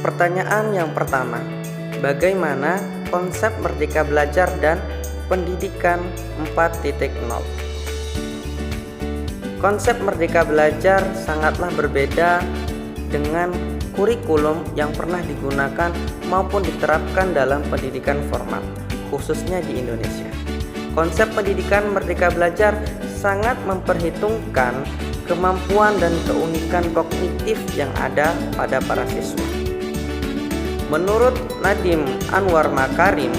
Pertanyaan yang pertama, bagaimana konsep Merdeka Belajar dan Pendidikan 4.0? Konsep Merdeka Belajar sangatlah berbeda dengan kurikulum yang pernah digunakan maupun diterapkan dalam pendidikan formal, khususnya di Indonesia. Konsep pendidikan Merdeka Belajar sangat memperhitungkan kemampuan dan keunikan kognitif yang ada pada para siswa. Menurut Nadiem Anwar Makarim,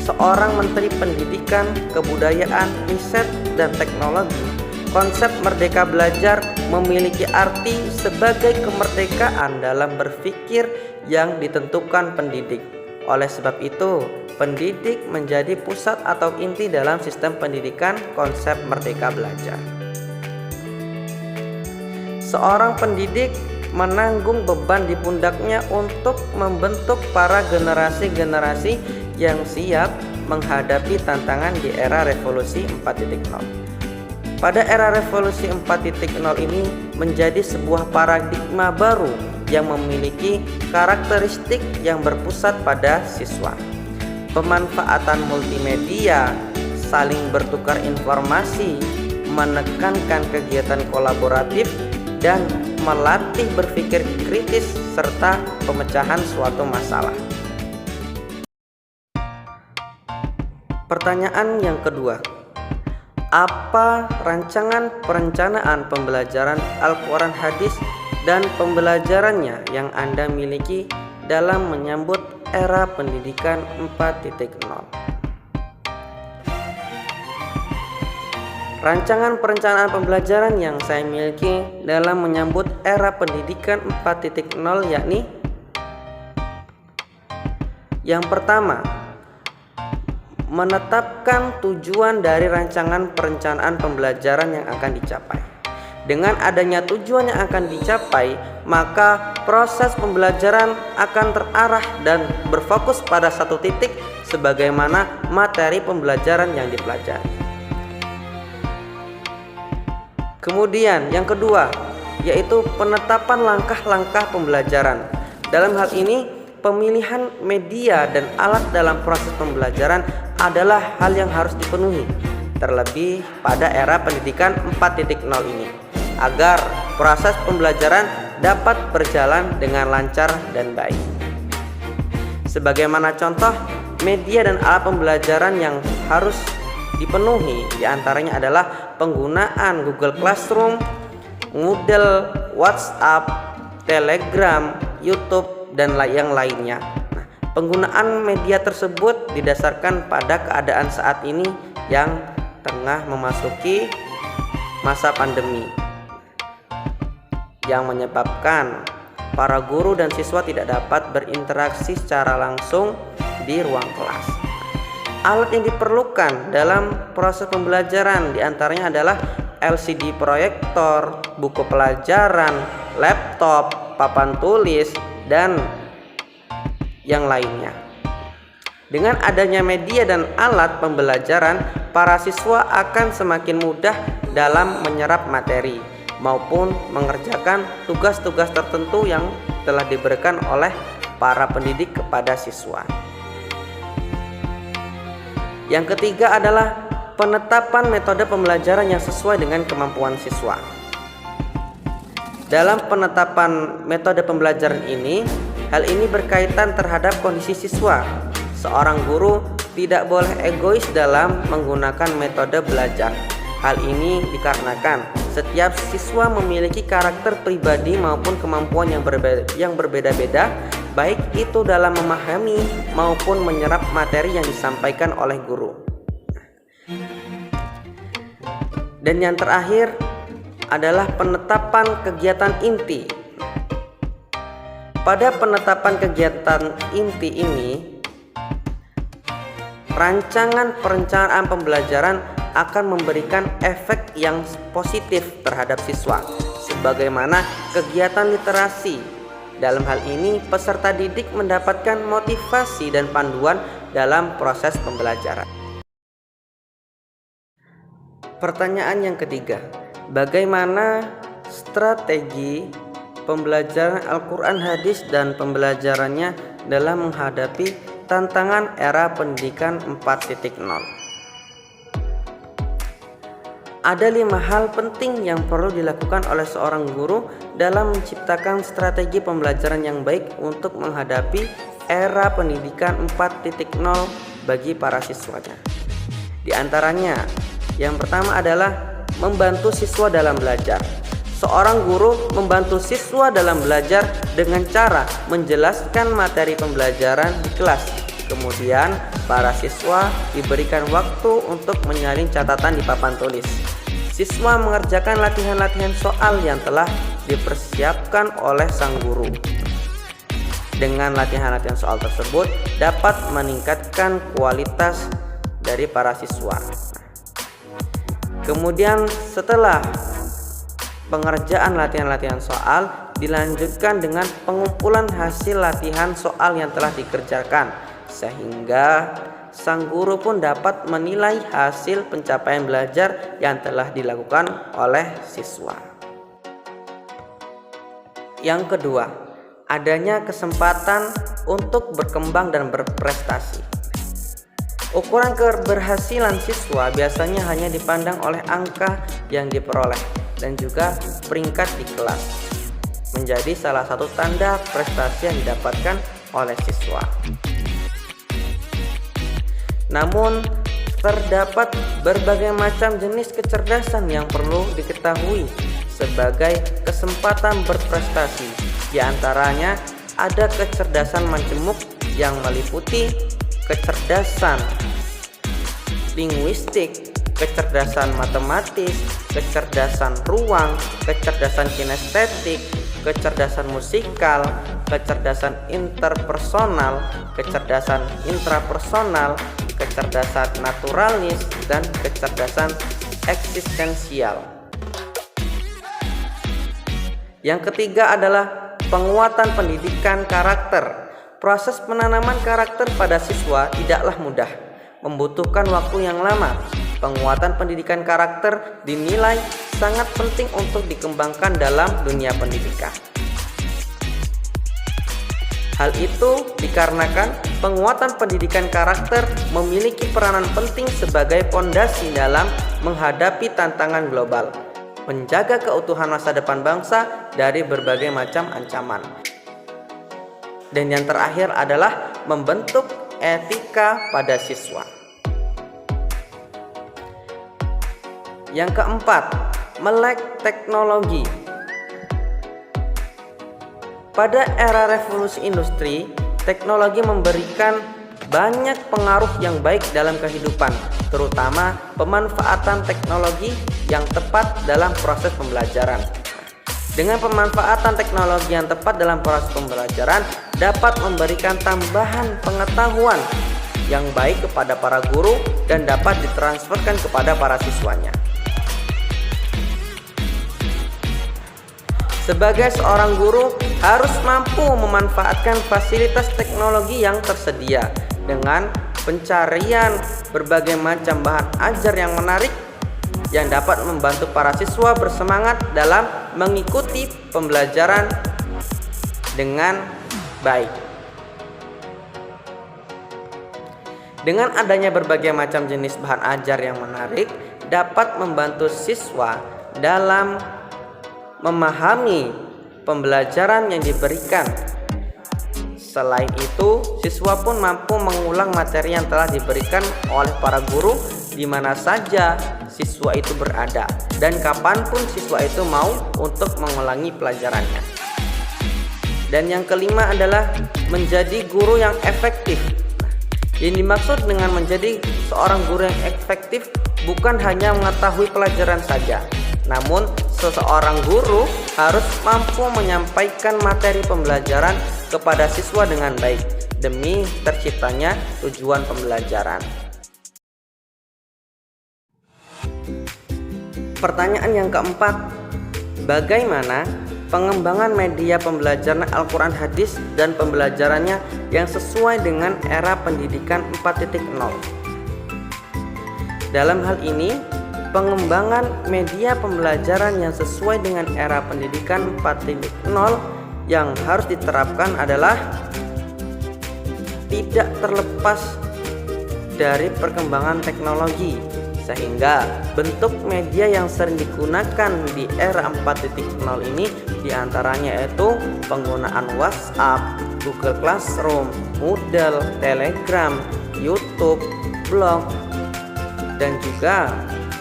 seorang Menteri Pendidikan, Kebudayaan, Riset, dan Teknologi, konsep Merdeka Belajar memiliki arti sebagai kemerdekaan dalam berpikir yang ditentukan pendidik. Oleh sebab itu, pendidik menjadi pusat atau inti dalam sistem pendidikan konsep Merdeka Belajar. Seorang pendidik menanggung beban di pundaknya untuk membentuk para generasi-generasi yang siap menghadapi tantangan di era revolusi 4.0. Pada era revolusi 4.0 ini menjadi sebuah paradigma baru yang memiliki karakteristik yang berpusat pada siswa. Pemanfaatan multimedia, saling bertukar informasi, menekankan kegiatan kolaboratif, dan melatih berpikir kritis serta pemecahan suatu masalah. Pertanyaan yang kedua, apa rancangan perencanaan pembelajaran Al-Quran Hadis dan pembelajarannya yang Anda miliki dalam menyambut era pendidikan 4.0? Rancangan perencanaan pembelajaran yang saya miliki dalam menyambut era pendidikan 4.0 yakni: yang pertama, menetapkan tujuan dari rancangan perencanaan pembelajaran yang akan dicapai. Dengan adanya tujuan yang akan dicapai, maka proses pembelajaran akan terarah dan berfokus pada satu titik sebagaimana materi pembelajaran yang dipelajari. Kemudian yang kedua, yaitu penetapan langkah-langkah pembelajaran. Dalam hal ini, pemilihan media dan alat dalam proses pembelajaran adalah hal yang harus dipenuhi, terlebih pada era pendidikan 4.0 ini, agar proses pembelajaran dapat berjalan dengan lancar dan baik. Sebagaimana contoh, media dan alat pembelajaran yang harus dipenuhi diantaranya adalah penggunaan Google Classroom, Moodle, WhatsApp, Telegram, YouTube, dan yang lainnya. Penggunaan media tersebut didasarkan pada keadaan saat ini yang tengah memasuki masa pandemi yang menyebabkan para guru dan siswa tidak dapat berinteraksi secara langsung di ruang kelas. Alat yang diperlukan dalam proses pembelajaran diantaranya adalah LCD proyektor, buku pelajaran, laptop, papan tulis, dan yang lainnya. Dengan adanya media dan alat pembelajaran, para siswa akan semakin mudah dalam menyerap materi maupun mengerjakan tugas-tugas tertentu yang telah diberikan oleh para pendidik kepada siswa. Yang ketiga adalah penetapan metode pembelajaran yang sesuai dengan kemampuan siswa. Dalam penetapan metode pembelajaran ini, hal ini berkaitan terhadap kondisi siswa. Seorang guru tidak boleh egois dalam menggunakan metode belajar. Hal ini dikarenakan setiap siswa memiliki karakter pribadi maupun kemampuan yang berbeda-beda, baik itu dalam memahami maupun menyerap materi yang disampaikan oleh guru. Dan yang terakhir adalah penetapan kegiatan inti. Pada penetapan kegiatan inti ini, rancangan perencanaan pembelajaran akan memberikan efek yang positif terhadap siswa, sebagaimana kegiatan literasi. Dalam hal ini, peserta didik mendapatkan motivasi dan panduan dalam proses pembelajaran. Pertanyaan yang ketiga, bagaimana strategi pembelajaran Al-Quran hadis dan pembelajarannya dalam menghadapi tantangan era pendidikan 4.0. Ada 5 hal penting yang perlu dilakukan oleh seorang guru dalam menciptakan strategi pembelajaran yang baik untuk menghadapi era pendidikan 4.0 bagi para siswanya. Di antaranya, yang pertama adalah membantu siswa dalam belajar. Seorang guru membantu siswa dalam belajar dengan cara menjelaskan materi pembelajaran di kelas. Kemudian, para siswa diberikan waktu untuk menyalin catatan di papan tulis. Siswa mengerjakan latihan-latihan soal yang telah dipersiapkan oleh sang guru. Dengan latihan-latihan soal tersebut dapat meningkatkan kualitas dari para siswa. Kemudian setelah pengerjaan latihan-latihan soal dilanjutkan dengan pengumpulan hasil latihan soal yang telah dikerjakan, sehingga sang guru pun dapat menilai hasil pencapaian belajar yang telah dilakukan oleh siswa. Yang kedua, adanya kesempatan untuk berkembang dan berprestasi. Ukuran keberhasilan siswa biasanya hanya dipandang oleh angka yang diperoleh dan juga peringkat di kelas, menjadi salah satu tanda prestasi yang didapatkan oleh siswa. Namun, terdapat berbagai macam jenis kecerdasan yang perlu diketahui sebagai kesempatan berprestasi. Di antaranya ada kecerdasan majemuk yang meliputi kecerdasan linguistik, kecerdasan matematis, kecerdasan ruang, kecerdasan kinestetik, kecerdasan musikal, kecerdasan interpersonal, kecerdasan intrapersonal, kecerdasan naturalis, dan kecerdasan eksistensial. Yang ketiga adalah penguatan pendidikan karakter. Proses penanaman karakter pada siswa tidaklah mudah, membutuhkan waktu yang lama. Penguatan pendidikan karakter dinilai sangat penting untuk dikembangkan dalam dunia pendidikan. Hal itu dikarenakan penguatan pendidikan karakter memiliki peranan penting sebagai pondasi dalam menghadapi tantangan global, menjaga keutuhan masa depan bangsa dari berbagai macam ancaman. Dan yang terakhir adalah membentuk etika pada siswa. Yang keempat, melek teknologi. Pada era revolusi industri, teknologi memberikan banyak pengaruh yang baik dalam kehidupan, terutama pemanfaatan teknologi yang tepat dalam proses pembelajaran. Dengan pemanfaatan teknologi yang tepat dalam proses pembelajaran dapat memberikan tambahan pengetahuan yang baik kepada para guru dan dapat ditransferkan kepada para siswanya. Sebagai seorang guru harus mampu memanfaatkan fasilitas teknologi yang tersedia dengan pencarian berbagai macam bahan ajar yang menarik yang dapat membantu para siswa bersemangat dalam mengikuti pembelajaran dengan baik. Dengan adanya berbagai macam jenis bahan ajar yang menarik dapat membantu siswa dalam memahami pembelajaran yang diberikan. Selain itu, siswa pun mampu mengulang materi yang telah diberikan oleh para guru di mana saja siswa itu berada dan kapanpun siswa itu mau untuk mengulangi pelajarannya. Dan yang kelima adalah menjadi guru yang efektif. Yang dimaksud dengan menjadi seorang guru yang efektif bukan hanya mengetahui pelajaran saja, namun seseorang guru harus mampu menyampaikan materi pembelajaran kepada siswa dengan baik demi terciptanya tujuan pembelajaran. Pertanyaan yang keempat, bagaimana pengembangan media pembelajaran Al-Quran hadis dan pembelajarannya yang sesuai dengan era pendidikan 4.0? Dalam hal ini, pengembangan media pembelajaran yang sesuai dengan era pendidikan 4.0 yang harus diterapkan adalah tidak terlepas dari perkembangan teknologi, sehingga bentuk media yang sering digunakan di era 4.0 ini diantaranya yaitu penggunaan WhatsApp, Google Classroom, Moodle, Telegram, YouTube, blog, dan juga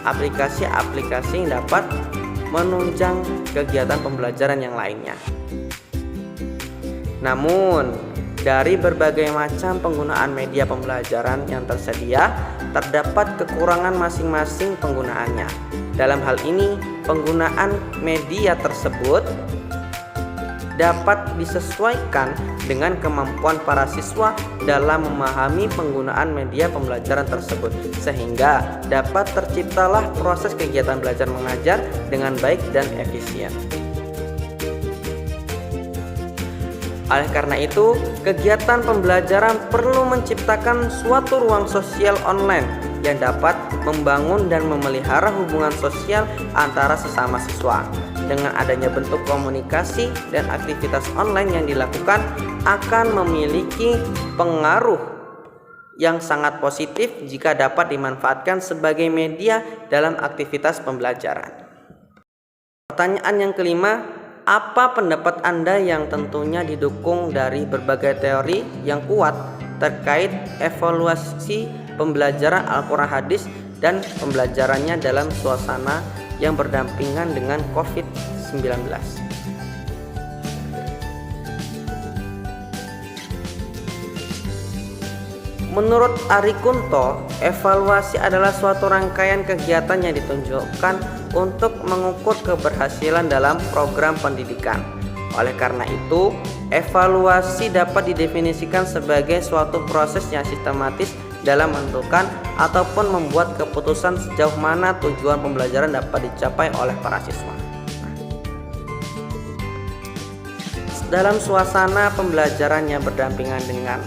aplikasi-aplikasi yang dapat menunjang kegiatan pembelajaran yang lainnya. Namun, dari berbagai macam penggunaan media pembelajaran yang tersedia, terdapat kekurangan masing-masing penggunaannya. Dalam hal ini, penggunaan media tersebut dapat disesuaikan dengan kemampuan para siswa dalam memahami penggunaan media pembelajaran tersebut, sehingga dapat terciptalah proses kegiatan belajar mengajar dengan baik dan efisien. Oleh karena itu, kegiatan pembelajaran perlu menciptakan suatu ruang sosial online yang dapat membangun dan memelihara hubungan sosial antara sesama siswa. Dengan adanya bentuk komunikasi dan aktivitas online yang dilakukan akan memiliki pengaruh yang sangat positif jika dapat dimanfaatkan sebagai media dalam aktivitas pembelajaran. Pertanyaan yang kelima, apa pendapat Anda yang tentunya didukung dari berbagai teori yang kuat terkait evaluasi pembelajaran Al-Quran Hadis dan pembelajarannya dalam suasana yang berdampingan dengan COVID-19? Menurut Ari Kunto, evaluasi adalah suatu rangkaian kegiatan yang ditunjukkan untuk mengukur keberhasilan dalam program pendidikan. Oleh karena itu, evaluasi dapat didefinisikan sebagai suatu proses yang sistematis dalam menentukan ataupun membuat keputusan sejauh mana tujuan pembelajaran dapat dicapai oleh para siswa. Dalam suasana pembelajaran yang berdampingan dengan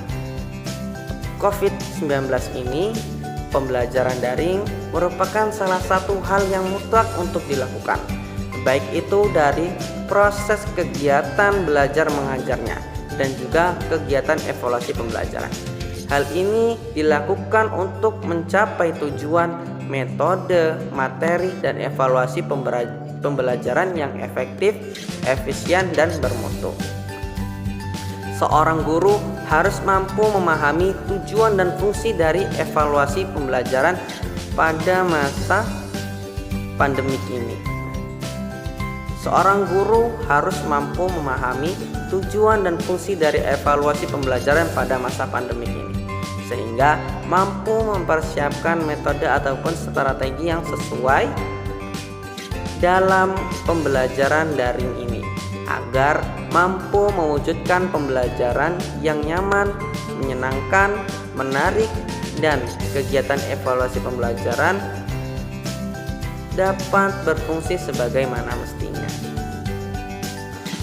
COVID-19 ini, pembelajaran daring merupakan salah satu hal yang mutlak untuk dilakukan, baik itu dari proses kegiatan belajar mengajarnya dan juga kegiatan evaluasi pembelajaran. Hal ini dilakukan untuk mencapai tujuan, metode, materi, dan evaluasi pembelajaran yang efektif, efisien, dan bermutu. Seorang guru harus mampu memahami tujuan dan fungsi dari evaluasi pembelajaran pada masa pandemik ini. Seorang guru harus mampu memahami tujuan dan fungsi dari evaluasi pembelajaran pada masa pandemik ini, sehingga mampu mempersiapkan metode ataupun strategi yang sesuai dalam pembelajaran daring ini, agar mampu mewujudkan pembelajaran yang nyaman, menyenangkan, menarik, dan kegiatan evaluasi pembelajaran dapat berfungsi sebagaimana mestinya.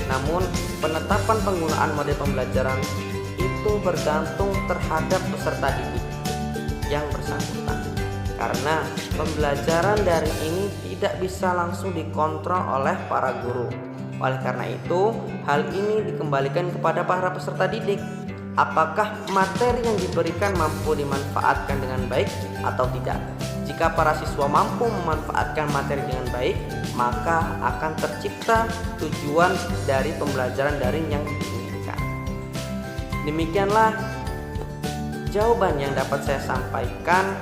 Namun, penetapan penggunaan model pembelajaran itu bergantung terhadap peserta didik yang bersangkutan, karena pembelajaran daring ini tidak bisa langsung dikontrol oleh para guru. Oleh karena itu, hal ini dikembalikan kepada para peserta didik. Apakah materi yang diberikan mampu dimanfaatkan dengan baik atau tidak? Jika para siswa mampu memanfaatkan materi dengan baik, maka akan tercipta tujuan dari pembelajaran daring yang diinginkan. Demikianlah jawaban yang dapat saya sampaikan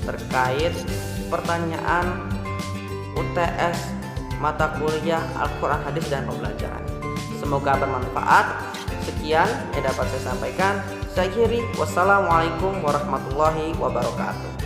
terkait pertanyaan UTS mata kuliah Al-Quran Hadis dan pembelajaran. Semoga bermanfaat. Sekian yang dapat saya sampaikan. Saya akhiri. Wassalamualaikum warahmatullahi wabarakatuh.